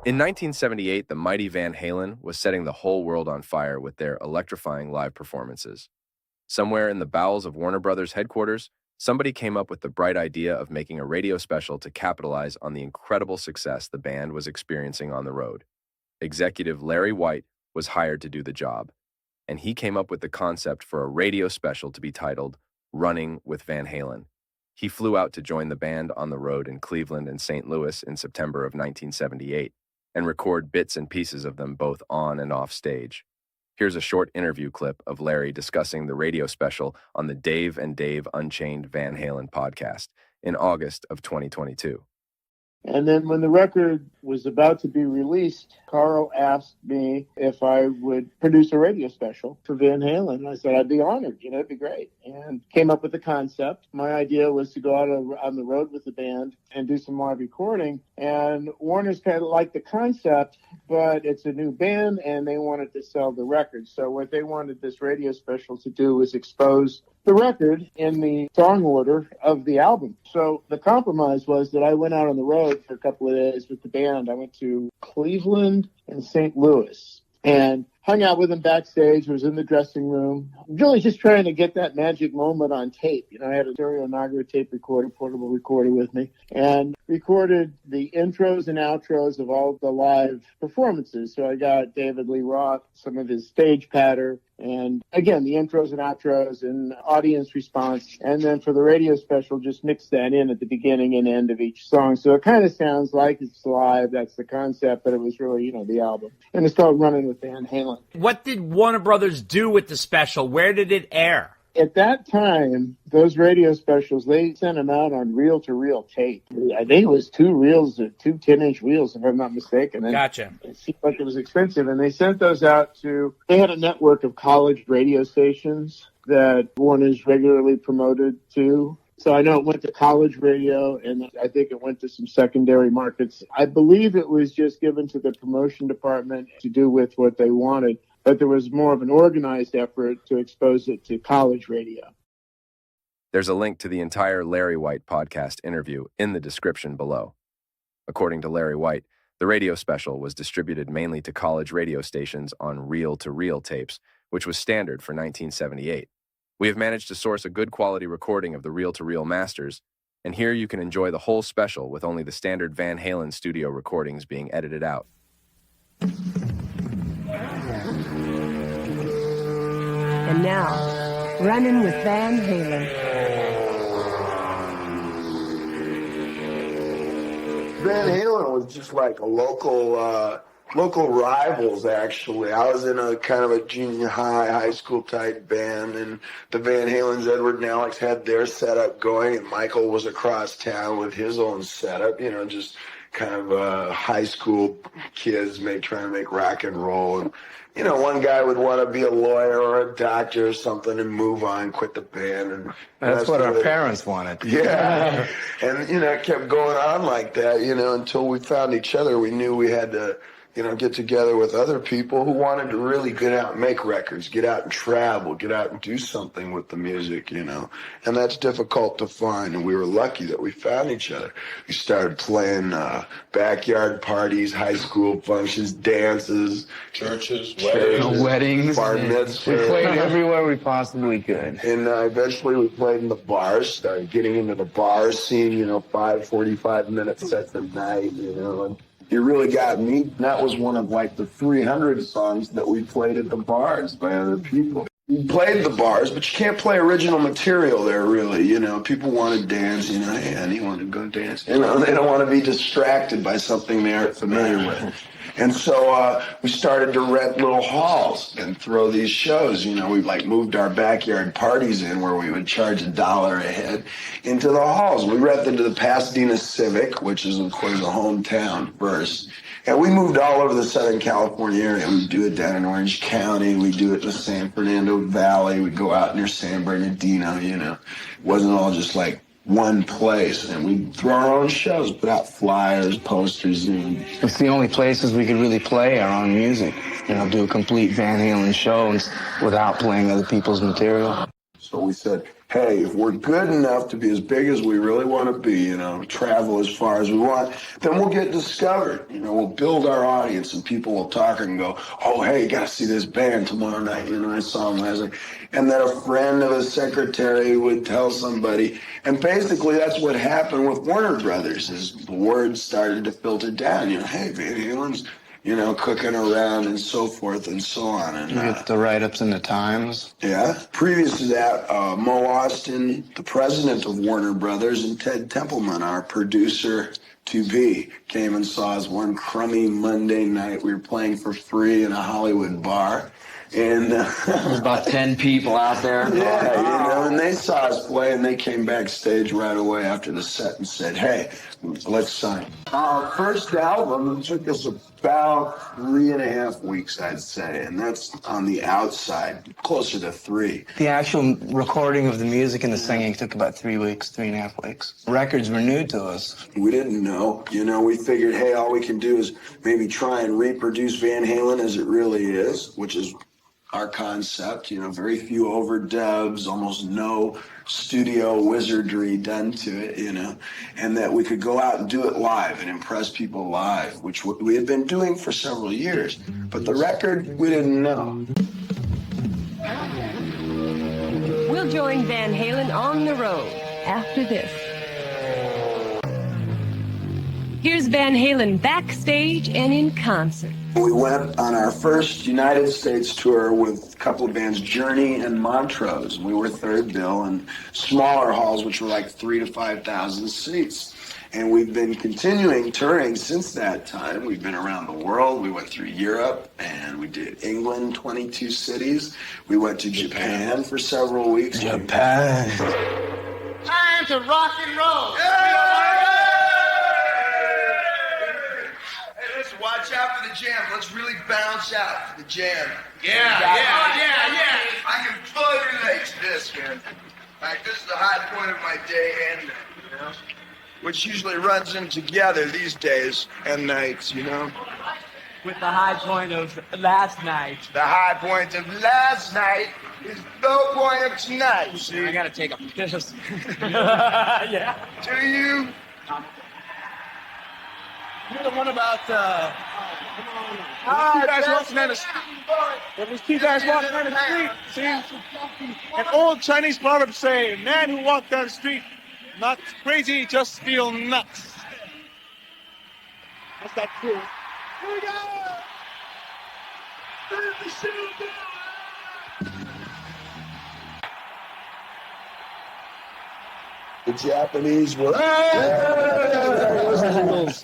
In 1978, the mighty Van Halen was setting the whole world on fire with their electrifying live performances. Somewhere in the bowels of Warner Brothers headquarters, somebody came up with the bright idea of making a radio special to capitalize on the incredible success the band was experiencing on the road. Executive Larry White was hired to do the job, and he came up with the concept for a radio special to be titled Running with Van Halen. He flew out to join the band on the road in Cleveland and St. Louis in September of 1978 and record bits and pieces of them both on and off stage. Here's a short interview clip of Larry discussing the radio special on the Dave and Dave Unchained Van Halen podcast in August of 2022. And then when the record was about to be released, Carl asked me if I would produce a radio special for Van Halen. I said, I'd be honored, it'd be great. And came up with the concept. My idea was to go out on the road with the band and do some live recording. And Warner's kind of liked the concept, but it's a new band and they wanted to sell the record. So what they wanted this radio special to do was expose the record in the song order of the album. So the compromise was that I went out on the road for a couple of days with the band. I went to Cleveland and St. Louis and hung out with them backstage, was in the dressing room, really just trying to get that magic moment on tape. I had a stereo Nagra tape recorder, portable recorder with me, and recorded the intros and outros of all the live performances. So I got David Lee Roth, some of his stage patter, and again, the intros and outros and audience response. And then for the radio special, just mix that in at the beginning and end of each song. So it kind of sounds like it's live. That's the concept, but it was really, the album. And it's called Running with Van Halen. What did Warner Brothers do with the special? Where did it air? At that time, those radio specials, they sent them out on reel-to-reel tape. I think it was two 10-inch reels, if I'm not mistaken. And gotcha. It seemed like it was expensive. And they sent those out they had a network of college radio stations that Warner's regularly promoted to. So I know it went to college radio, and I think it went to some secondary markets. I believe it was just given to the promotion department to do with what they wanted, but there was more of an organized effort to expose it to college radio. There's a link to the entire Larry White podcast interview in the description below. According to Larry White, the radio special was distributed mainly to college radio stations on reel-to-reel tapes, which was standard for 1978. We have managed to source a good quality recording of the reel-to-reel masters, and here you can enjoy the whole special with only the standard Van Halen studio recordings being edited out. And now, Running with Van Halen. Van Halen was just like a local rivals, actually. I was in a kind of a junior high school type band, and the Van Halens, Edward and Alex, had their setup going, and Michael was across town with his own setup, just kind of high school kids trying to make rock and roll. And, one guy would want to be a lawyer or a doctor or something and move on, quit the band. And that's what our parents wanted. Yeah. And, it kept going on like that, until we found each other. We knew we had to, get together with other people who wanted to really get out and make records, get out and travel, get out and do something with the music, And that's difficult to find, and we were lucky that we found each other. We started playing backyard parties, high school functions, dances, churches, weddings, bar mitzvahs. We played everywhere we possibly could. And eventually we played in the bars, started getting into the bar scene, 45-minute sets a night, and it really got me. That was one of the 300 songs that we played at the bars by other people. We played the bars, but you can't play original material there, really. People want to dance, hey, I want to go dance. They don't want to be distracted by something they aren't familiar with. And so we started to rent little halls and throw these shows. We moved our backyard parties in where we would charge $1 a head into the halls. We rented to the Pasadena Civic, which is, of course, a hometown first. And we moved all over the Southern California area. We'd do it down in Orange County. We'd do it in the San Fernando Valley. We'd go out near San Bernardino, It wasn't all just one place, and we'd throw our own shows, put out flyers, posters. It's the only places we could really play our own music. Do a complete Van Halen show without playing other people's material. So we said, hey, if we're good enough to be as big as we really want to be, travel as far as we want, then we'll get discovered. We'll build our audience and people will talk and go, oh, hey, you got to see this band tomorrow night. I saw them last night. And then a friend of a secretary would tell somebody. And basically that's what happened with Warner Brothers is the word started to filter down. Hey, Van Halen's cooking around and so forth and so on. And You get the write-ups in the Times. yeah. Previous to that, Mo Austin, the president of Warner Brothers, and Ted Templeman, our producer to be, came and saw us one crummy Monday night. We were playing for free in a Hollywood bar. And There's about 10 people out there. yeah, and they saw us play, and they came backstage right away after the set and said, hey, let's sign. Our first album took us about 3.5 weeks, I'd say, and that's on the outside, closer to 3. The actual recording of the music and the singing took about 3 weeks, 3.5 weeks. Records were new to us. We didn't know. We figured, hey, all we can do is maybe try and reproduce Van Halen as it really is, which is our concept, very few overdubs, almost no studio wizardry done to it, and that we could go out and do it live and impress people live, which we had been doing for several years. But the record, we didn't know. We'll join Van Halen on the road after this. Here's Van Halen backstage and in concert. We went on our first United States tour with a couple of bands, Journey and Montrose. We were third bill in smaller halls, which were like 3,000 to 5,000 seats. And we've been continuing touring since that time. We've been around the world. We went through Europe, and we did England, 22 cities. We went to Japan for several weeks. Japan. Time to rock and roll. Watch out for the jam. Let's really bounce out for the jam. Yeah. I can totally relate to this, man. Like, this is the high point of my day and night, which usually runs in together these days and nights, With the high point of last night. The high point of last night is the point of tonight. See? I gotta take a piss. Yeah. Do you? You're the one about, two guys walking down the street. There was 2 guys walking down the street. See? An old Chinese proverb say, a man who walked down the street, not crazy, just feel nuts. That's that true. Here we go! Turn the shoe down! The Japanese were,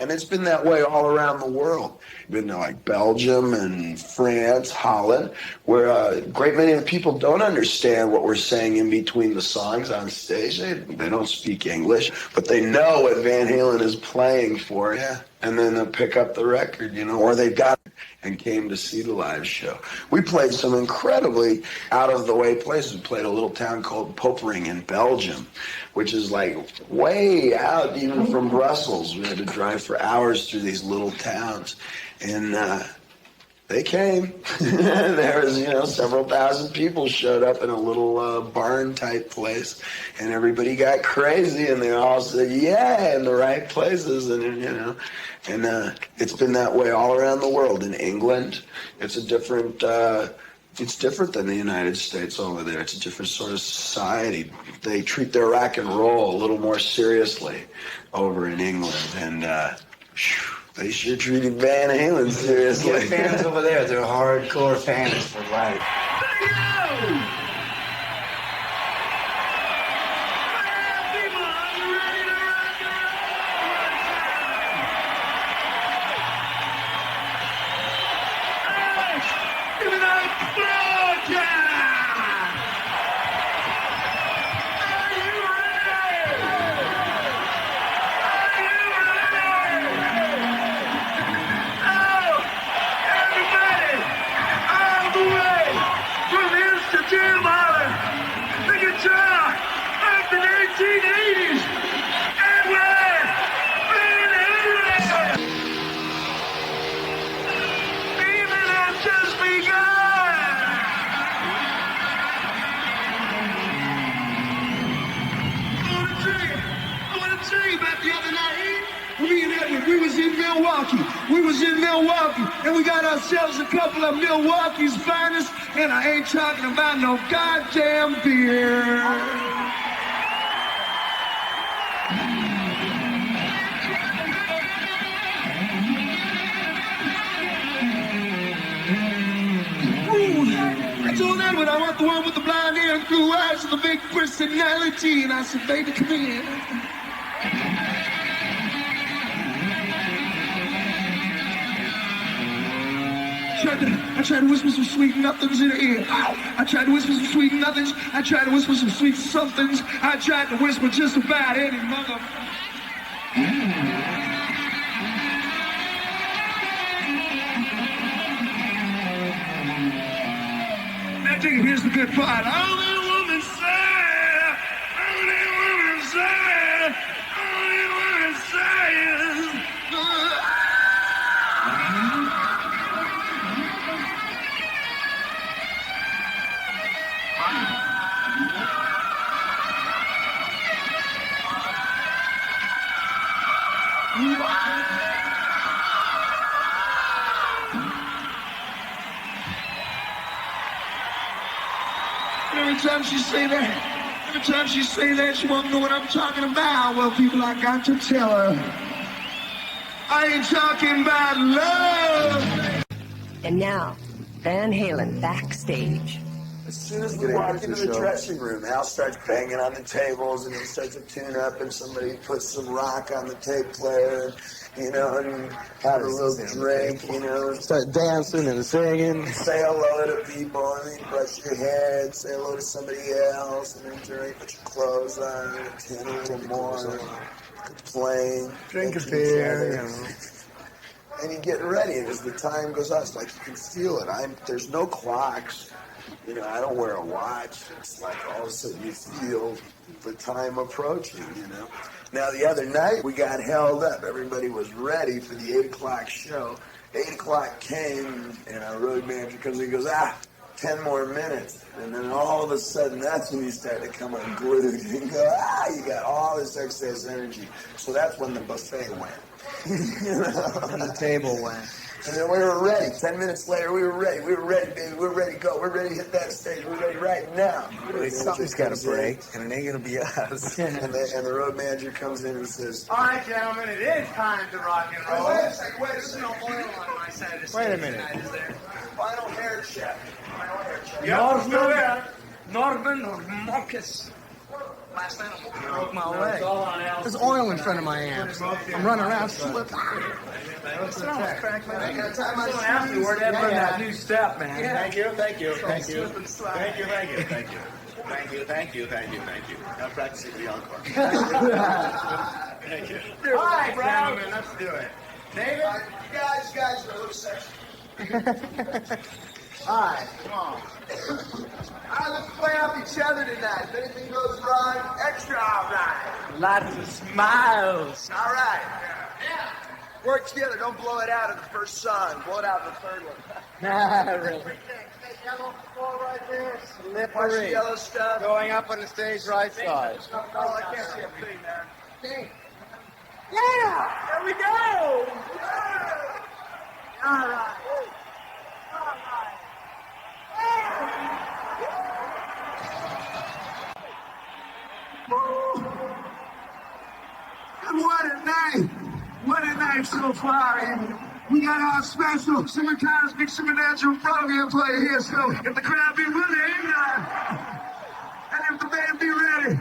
and it's been that way all around the world. Been to like Belgium and France, Holland, where a great many of the people don't understand what we're saying in between the songs on stage. They don't speak English, but they know what Van Halen is playing for you. And then they'll pick up the record, or they got it and came to see the live show. We played some incredibly out-of-the-way places. We played a little town called Popering in Belgium, which is like way out even from Brussels. We had to drive for hours through these little towns. And they came. There was, several thousand people showed up in a little barn-type place, and everybody got crazy, and they all said, yeah, in the right places, and it's been that way all around the world. In England, it's different than the United States over there. It's a different sort of society. They treat their rock and roll a little more seriously over in England, and they sure treated Van Halen seriously. Get fans over there. They're hardcore fans for life. we was in Milwaukee. We was in Milwaukee, and we got ourselves a couple of Milwaukee's finest, and I ain't talking about no goddamn beer. I told Edward I want the one with the blonde hair and blue eyes and the big personality, and I said, baby, come in. I tried to whisper some sweet nothings in her ear. I tried to whisper some sweet nothings. I tried to whisper some sweet somethings. I tried to whisper just about any mother. Now, dig it, here's the good part. Only woman say, only woman say, only woman say. Every time she say that, she won't know what I'm talking about. Well, people, I got to tell her, I ain't talking about love. And now, Van Halen backstage. As soon as we walk into the dressing room, Al starts banging on the tables, and he starts to tune up, and somebody puts some rock on the tape player, you know, and have a little drink, you know. Start dancing and singing. Say hello to people, and then brush your hair, and say hello to somebody else, and then drink, put your clothes on, and a little more, complain. Drink a beer, you know. And you get ready, and as the time goes on, it's like you can feel it. There's no clocks. You know, I don't wear a watch. It's like all of a sudden you feel the time approaching, you know. Now, the other night, we got held up. Everybody was ready for the 8 o'clock show. 8 o'clock came, and our road manager comes in and goes, 10 more minutes. And then all of a sudden, that's when you start to come unglued. You go, you got all this excess energy. So that's when the buffet went. You know? And the table went. And then we were ready. 10 minutes later, we were ready. We were ready, baby. We were ready to go. We're ready to hit that stage. We're ready right now. Something's got to break, and it ain't going to be us. And the road manager comes in and says, All right, gentlemen, it is time to rock and roll. Wait a second. There's no oil on my side of the Wait a stage minute. tonight, is there? final hair check. Norman or Marcus. Last night I broke my leg. There's oil in front of my amps. I'm running around slipping. Afterward, that new step, man. Thank you. Now practice it the encore. Thank you. All right, gentlemen, let's do it. David, you guys are a little sexy. All right, come on. All right, let's play off each other tonight. If anything goes wrong, extra all right. Lots of smiles. All right. Yeah. Work together. Don't blow it out at the first song. Blow it out in the third one. Really. Yellow floor right there. Watch the Slippery. yellow stuff. Going up on the stage right side. Oh, I can't see a thing, man. Yeah, there we go. All right. What a night so far. And we got our special Summertime's Big Supernatural program play here. So if the crowd be willing, and if the band be ready,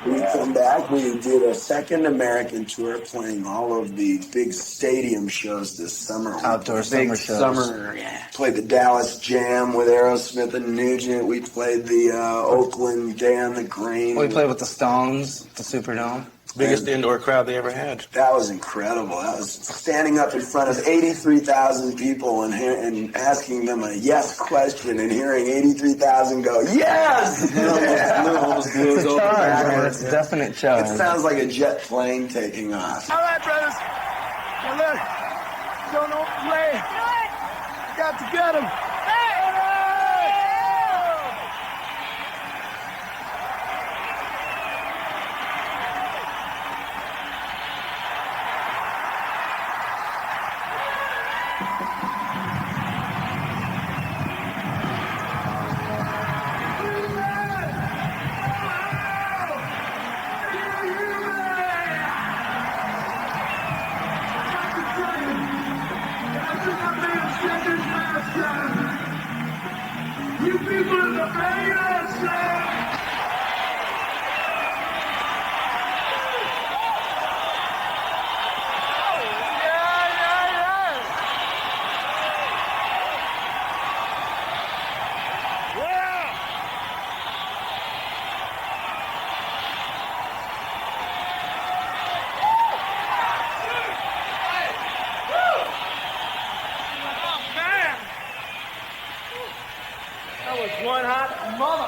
We come back. We did a second American tour, playing all of the big stadium shows this summer. Outdoor summer shows. Played the Dallas Jam with Aerosmith and Nugent. We played the Oakland Day on the Green. We played with the Stones, the Superdome. Biggest indoor crowd they ever had. That was incredible. That was standing up in front of 83,000 people and asking them a yes question and hearing 83,000 go, yes! It's a definite challenge. It sounds like a jet plane taking off. All right, brothers. Now look, don't know play. Got to get him. You people in the Bang-A-Gonzo! That was one hot mama.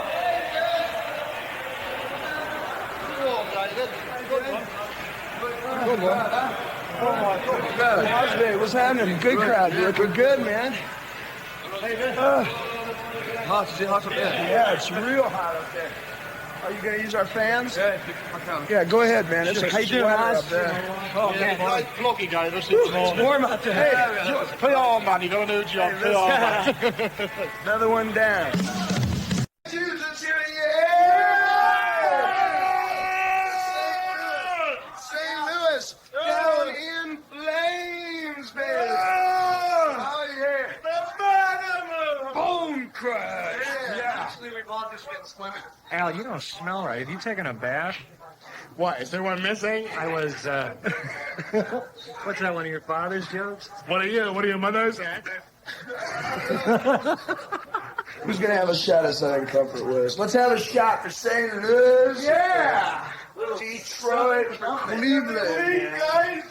Good one. Osby, what's happening? Good crowd. You're looking good, man. Hot up there. Yeah, it's real hot up there. Are you going to use our fans? Yeah, go ahead, man. It's How you doing, up Oz? there. Oh, man. Lucky guy. It's warm out there. Hey, play on, man. You don't know what you're play on. Another one down. St. Louis, down in flames, baby. Oh, yeah. Bone crush. Yeah. Actually, we've all just been swimming. Al, you don't smell right. Have you taken a bath? What? Is there one missing? I was, what's that, one of your father's jokes? What are you? What are your mothers? Who's going to have a shot of Southern Comfort with us? Let's have a shot for St. Louis. Yeah. Detroit, Cleveland. guys.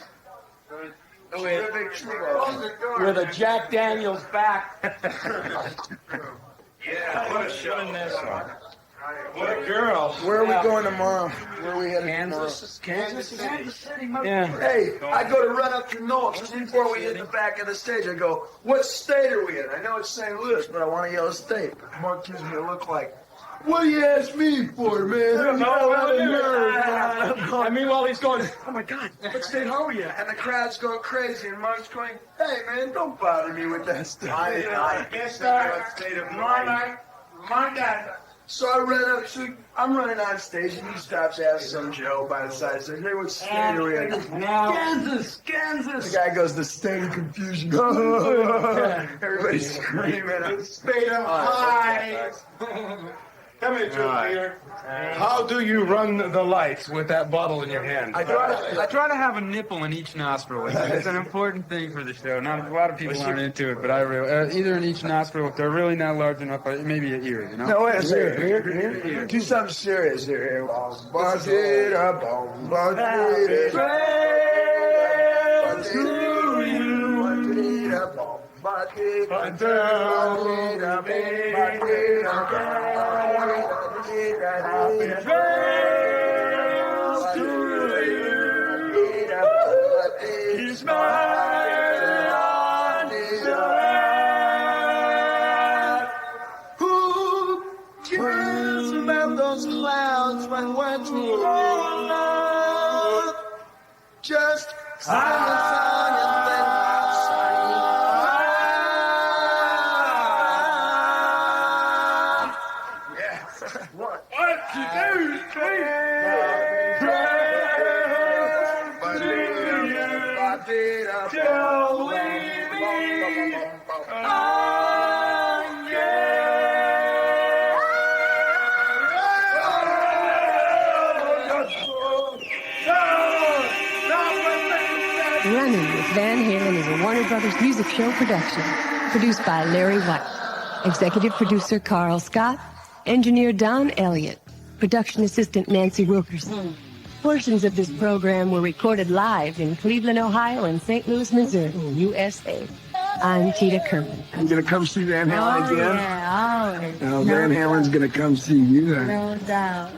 With a Jack Daniels back. Yeah, what a show. What a girl. Where are we going tomorrow? Where are we heading tomorrow? Kansas City. Yeah. Hey, I go to run up to Noel just before we hit the back of the stage. I go, what state are we in? I know it's St. Louis, but I want to yell a state. Mark gives me a look like, what do you ask me for, man? I mean, while he's going, oh my God, what state are we in? And the crowd's going crazy, and Mark's going, hey, man, don't bother me with that stuff. I guess that's a state of mind. My dad. So I ran up to, I'm running on stage, and he stops, asks some Joe by the side, says, hey, what state are we in? Kansas. The guy goes, the state of confusion. Everybody's screaming. State of high. Come here, Joe, here. How do you run the lights with that bottle in your hand? I try to have a nipple in each nostril. It's an important thing for the show. Not a lot of people aren't into it, but I really either in each nostril. If they're really not large enough, maybe an ear. You know. No, wait a second. Here. Do something serious here. Who cares about those clouds when we're too old? Just silence on and then Running with Van Halen is a Warner Brothers music show production. Produced by Larry White. Executive producer Carl Scott. Engineer Don Elliott. Production assistant Nancy Wilkerson. Portions of this program were recorded live in Cleveland, Ohio and St. Louis, Missouri, USA. I'm Tita Kerman. I'm going to come see Van Halen again. Yeah, always. Van Halen's going to come see you. No doubt.